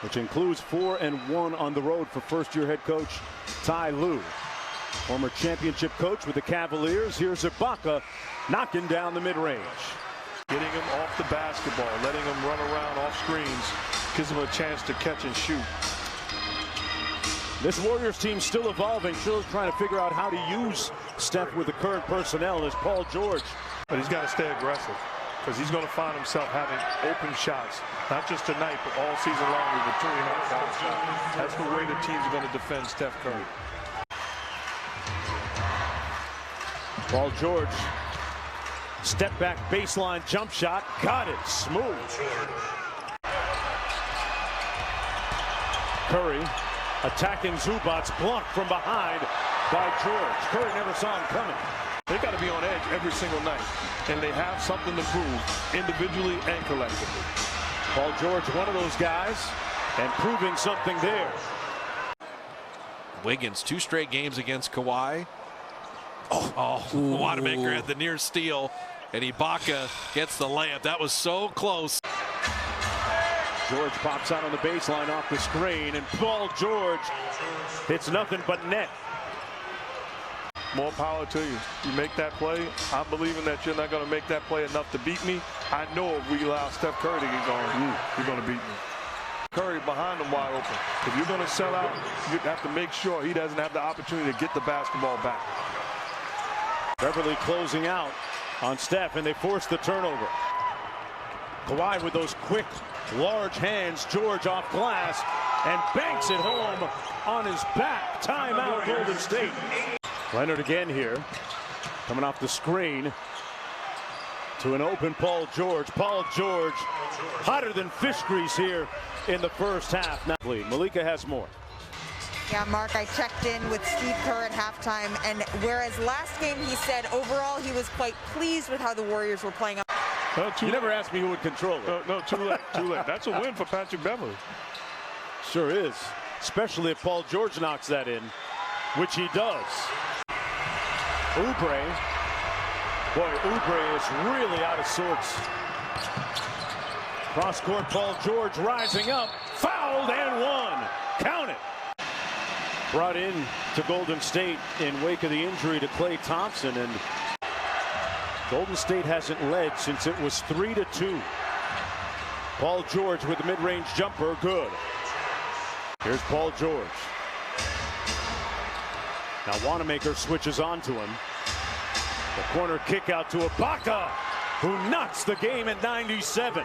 which includes 4-1 on the road for first-year head coach Ty Lue. Former championship coach with the Cavaliers. Here's Ibaka knocking down the mid-range. Getting him off the basketball, letting him run around off screens, gives him a chance to catch and shoot. This Warriors team still evolving, still trying to figure out how to use Steph with the current personnel as Paul George. But he's got to stay aggressive because he's going to find himself having open shots, not just tonight, but all season long with the 3.5 shot. That's the way the teams are going to defend Steph Curry. Paul George, step back baseline jump shot, got it, smooth. Curry attacking Zubac's, blocked from behind by George. Curry never saw him coming. They got to be on edge every single night, and they have something to prove individually and collectively. Paul George, one of those guys, and proving something there. Wiggins, 2 straight games against Kawhi. Wanamaker at the near steal, and Ibaka gets the layup. That was so close. George pops out on the baseline off the screen, and Paul George hits nothing but net. More power to you. You make that play. I'm believing that you're not going to make that play enough to beat me. I know if we allow Steph Curry to get going, you're going to beat me. Curry behind him wide open. If you're going to sell out, you have to make sure he doesn't have the opportunity to get the basketball back. Beverly closing out on Steph, and they force the turnover. Kawhi with those quick, large hands. George off glass and banks it home on his back. Timeout, Golden State. Leonard again here, coming off the screen to an open Paul George. Paul George hotter than fish grease here in the first half. Now, Malika has more. Yeah, Mark, I checked in with Steve Kerr at halftime, and whereas last game he said overall he was quite pleased with how the Warriors were playing. You never asked me who would control it. No, too late, too late. That's a win for Patrick Beverly. Sure is, especially if Paul George knocks that in, which he does. Oubre, boy, Oubre is really out of sorts. Cross court, Paul George rising up, fouled and one. Count it. Brought in to Golden State in wake of the injury to Klay Thompson, and Golden State hasn't led since it was 3-2. Paul George with the mid-range jumper, good. Here's Paul George. Now Wanamaker switches on to him. The corner kick out to Ibaka, who knocks the game at 97.